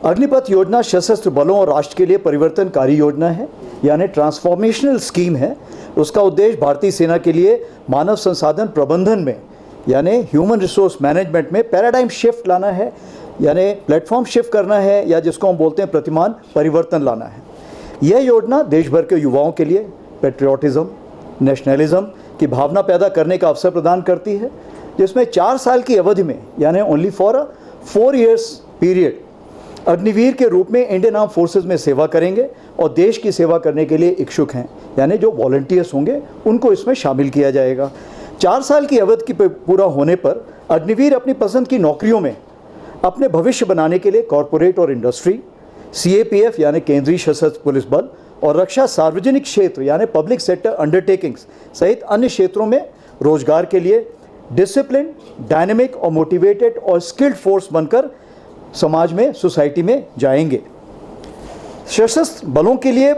अग्निपथ योजना सशस्त्र बलों और राष्ट्र के लिए परिवर्तनकारी योजना है, यानी ट्रांसफॉर्मेशनल स्कीम है। उसका उद्देश्य भारतीय सेना के लिए मानव संसाधन प्रबंधन में, यानी ह्यूमन रिसोर्स मैनेजमेंट में पैराडाइम शिफ्ट लाना है, यानी प्लेटफॉर्म शिफ्ट करना है, या जिसको हम बोलते हैं प्रतिमान परिवर्तन लाना है। यह योजना देश भर के युवाओं के लिए पेट्रियाटिज्म, नेशनलिज्म की भावना पैदा करने का अवसर प्रदान करती है, जिसमें 4 साल की अवधि में, यानी only for a 4 years period, Agniveer के रूप में इंडियन आर्म फोर्सेस में सेवा करेंगे और देश की सेवा करने के लिए इच्छुक हैं, यानी जो वॉलंटियर्स होंगे उनको इसमें शामिल किया जाएगा। 4 साल की अवधि की पूरा होने पर अग्निवीर अपनी पसंद की नौकरियों में अपने भविष्य बनाने के लिए कॉरपोरेट और इंडस्ट्री, CAPF यानी केंद्रीय सशस्त्र पुलिस बल और रक्षा सार्वजनिक क्षेत्र यानी पब्लिक सेक्टर अंडरटेकिंग्स सहित अन्य क्षेत्रों में रोजगार के लिए डिसिप्लिन, डायनेमिक और मोटिवेटेड और स्किल्ड फोर्स बनकर समाज में, सोसाइटी में जाएंगे। सशस्त्र बलों के लिए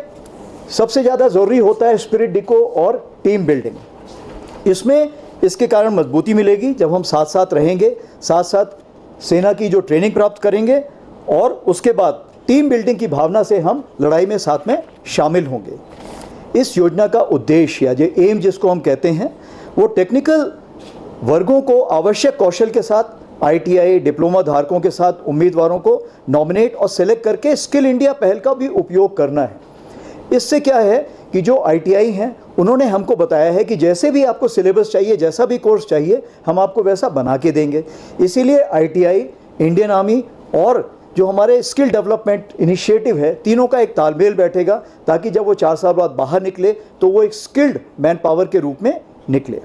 सबसे ज़्यादा ज़रूरी होता है स्पिरिट डिको और टीम बिल्डिंग। इसमें इसके कारण मजबूती मिलेगी जब हम साथ साथ रहेंगे, साथ साथ सेना की जो ट्रेनिंग प्राप्त करेंगे और उसके बाद टीम बिल्डिंग की भावना से हम लड़ाई में साथ में शामिल होंगे। इस योजना का उद्देश्य या जो एम जिसको हम कहते हैं, वो टेक्निकल वर्गों को आवश्यक कौशल के साथ ITI डिप्लोमा धारकों के साथ उम्मीदवारों को नॉमिनेट और सेलेक्ट करके स्किल इंडिया पहल का भी उपयोग करना है। इससे क्या है कि जो ITI हैं उन्होंने हमको बताया है कि जैसे भी आपको सिलेबस चाहिए, जैसा भी कोर्स चाहिए, हम आपको वैसा बना के देंगे। इसीलिए ITI, इंडियन आर्मी और जो हमारे स्किल डेवलपमेंट इनिशिएटिव है, तीनों का एक तालमेल बैठेगा ताकि जब वो 4 साल बाद बाहर निकले तो वो एक स्किल्ड मैन पावर के रूप में निकले।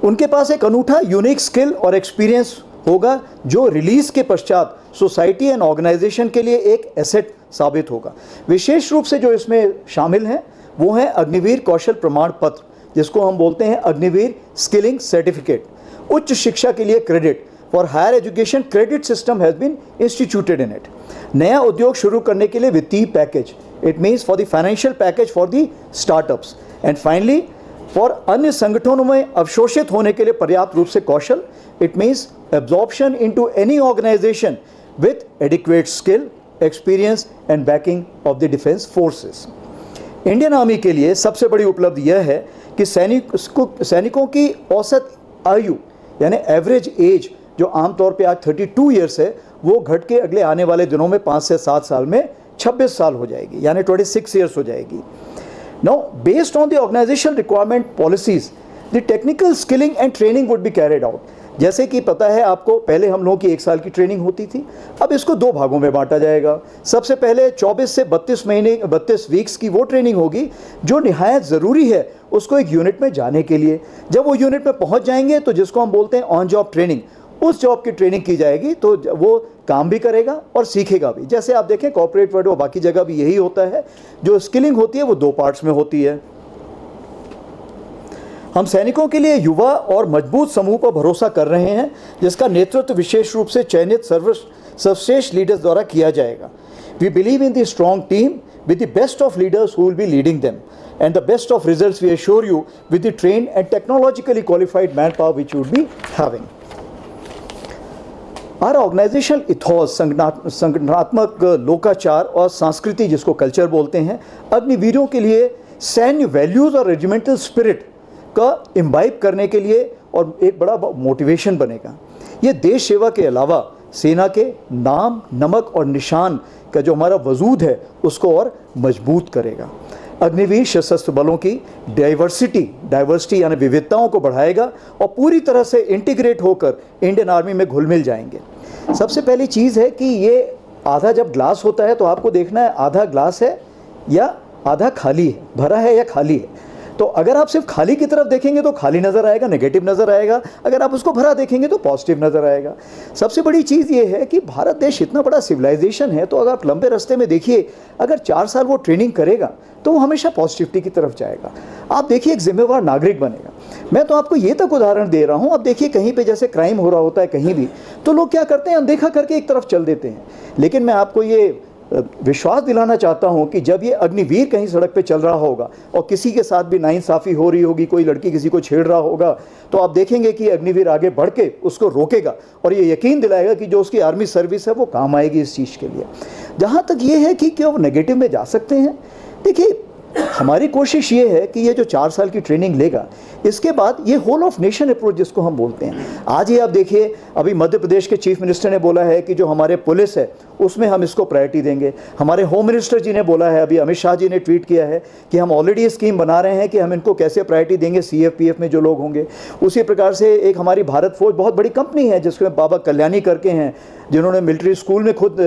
उनके पास एक अनूठा यूनिक स्किल और एक्सपीरियंस होगा जो रिलीज के पश्चात सोसाइटी एंड ऑर्गेनाइजेशन के लिए एक एसेट साबित होगा। विशेष रूप से जो इसमें शामिल हैं वो हैं अग्निवीर कौशल प्रमाण पत्र, जिसको हम बोलते हैं अग्निवीर स्किलिंग सर्टिफिकेट। उच्च शिक्षा के लिए credit for higher education credit system has been instituted in it. नया उद्योग शुरू करने के लिए वित्तीय package, it means for the financial package for the startups. And finally for अन्य संगठनों में अवशोषित होने के लिए पर्याप्त रूप से कौशल, it means absorption into any organisation with adequate skill, experience and backing of the defence forces. Indian army के लिए सबसे बड़ी उपलब्धि यह है कि सैनिकों की औसत आयु यानी एवरेज एज जो आमतौर पे आज 32 ईयर्स है, वो घट के अगले आने वाले दिनों में 5 से 7 साल में 26 साल हो जाएगी, यानी 26 ईयर्स हो जाएगी। Now, based on the organizational requirement policies, the technical skilling and training would be carried out. जैसे कि पता है आपको, पहले हम लोगों की 1 साल की ट्रेनिंग होती थी, अब इसको 2 भागों में बांटा जाएगा। सबसे पहले 24 से 32 वीक्स की वो ट्रेनिंग होगी जो निहायत ज़रूरी है उसको एक यूनिट में जाने के लिए। जब वो यूनिट में पहुंच जाएंगे तो जिसको हम बोलते हैं ऑन जॉब ट्रेनिंग, उस जॉब की ट्रेनिंग की जाएगी तो वो काम भी करेगा और सीखेगा भी। जैसे आप देखें कॉर्पोरेट वर्ल्ड और बाकी जगह भी यही होता है। जो स्किलिंग होती है वो 2 पार्ट्स में होती है। हम सैनिकों के लिए युवा और मजबूत समूह पर भरोसा कर रहे हैं जिसका नेतृत्व विशेष रूप से चयनित सर्वश्रेष्ठ लीडर्स द्वारा किया जाएगा। We believe in the strong team with the best of leaders who will be leading them, and the best of results we assure you with the trained and technologically qualified manpower which you will be having. Our organizational ethos, संगठनात्मक लोकाचार और संस्कृति जिसको culture बोलते हैं, अग्निवीरों के लिए सैन्य values और रेजिमेंटल स्पिरिट का इम्बाइब करने के लिए और एक बड़ा मोटिवेशन बनेगा। ये देश सेवा के अलावा सेना के नाम, नमक और निशान का जो हमारा वजूद है उसको और मजबूत करेगा। अग्निवीर सशस्त्र बलों की डाइवर्सिटी यानी विविधताओं को बढ़ाएगा और पूरी तरह से इंटीग्रेट होकर इंडियन आर्मी में घुल मिल जाएंगे। सबसे पहली चीज़ है कि ये आधा जब ग्लास होता है तो आपको देखना है आधा ग्लास है या आधा खाली है, भरा है या खाली है। तो अगर आप सिर्फ खाली की तरफ देखेंगे तो खाली नज़र आएगा, नेगेटिव नज़र आएगा। अगर आप उसको भरा देखेंगे तो पॉजिटिव नज़र आएगा। सबसे बड़ी चीज़ ये है कि भारत देश इतना बड़ा सिविलाइजेशन है, तो अगर आप लंबे रास्ते में देखिए, अगर 4 साल वो ट्रेनिंग करेगा तो वो हमेशा पॉजिटिविटी की तरफ जाएगा। आप देखिए एक जिम्मेवार नागरिक बनेगा। मैं तो आपको ये तक उदाहरण दे रहा हूँ। अब देखिए कहीं पे जैसे क्राइम हो रहा होता है कहीं भी, तो लोग क्या करते हैं, अनदेखा करके एक तरफ चल देते हैं। लेकिन मैं आपको ये विश्वास दिलाना चाहता हूं कि जब ये अग्निवीर कहीं सड़क पे चल रहा होगा और किसी के साथ भी नाइंसाफ़ी हो रही होगी, कोई लड़की किसी को छेड़ रहा होगा, तो आप देखेंगे कि अग्निवीर आगे बढ़ के उसको रोकेगा और ये यकीन दिलाएगा कि जो उसकी आर्मी सर्विस है वो काम आएगी इस चीज़ के लिए। जहाँ तक ये है कि क्या वो नेगेटिव में जा सकते हैं, देखिए हमारी कोशिश ये है कि ये जो 4 साल की ट्रेनिंग लेगा, इसके बाद ये होल ऑफ नेशन अप्रोच जिसको हम बोलते हैं, आज ही आप देखिए अभी मध्य प्रदेश के चीफ मिनिस्टर ने बोला है कि जो हमारे पुलिस है उसमें हम इसको प्रायोरिटी देंगे। हमारे होम मिनिस्टर जी ने बोला है, अभी अमित शाह जी ने ट्वीट किया है कि हम ऑलरेडी ये स्कीम बना रहे हैं कि हम इनको कैसे प्रायोरिटी देंगे CFPF में जो लोग होंगे। उसी प्रकार से एक हमारी भारत फौज बहुत बड़ी कंपनी है जिसमें बाबा कल्याणी करके हैं, जिन्होंने मिलिट्री स्कूल में खुद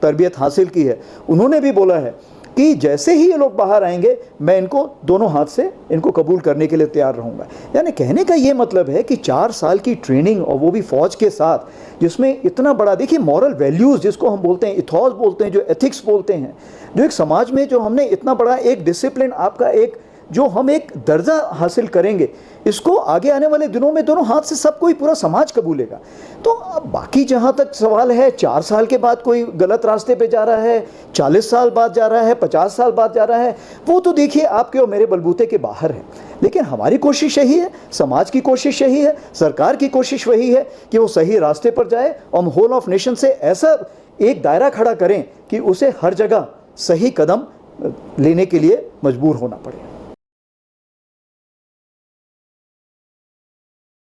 तरबियत हासिल की है, उन्होंने भी बोला है कि जैसे ही ये लोग बाहर आएंगे मैं इनको दोनों हाथ से इनको कबूल करने के लिए तैयार रहूँगा। यानी कहने का ये मतलब है कि 4 साल की ट्रेनिंग और वो भी फ़ौज के साथ, जिसमें इतना बड़ा देखिए मॉरल वैल्यूज़ जिसको हम बोलते हैं, इथॉस बोलते हैं, जो एथिक्स बोलते हैं, जो एक समाज में जो हमने इतना बड़ा एक डिसिप्लिन, आपका एक जो हम एक दर्जा हासिल करेंगे, इसको आगे आने वाले दिनों में दोनों हाथ से सब कोई पूरा समाज कबूलेगा। तो अब बाकी जहाँ तक सवाल है 4 साल के बाद कोई गलत रास्ते पे जा रहा है, 40 साल बाद जा रहा है, 50 साल बाद जा रहा है, वो तो देखिए आपके और मेरे बलबूते के बाहर है। लेकिन हमारी कोशिश यही है, समाज की कोशिश यही है, सरकार की कोशिश वही है कि वो सही रास्ते पर जाए और हम होल ऑफ नेशन से ऐसा एक दायरा खड़ा करें कि उसे हर जगह सही कदम लेने के लिए मजबूर होना पड़े।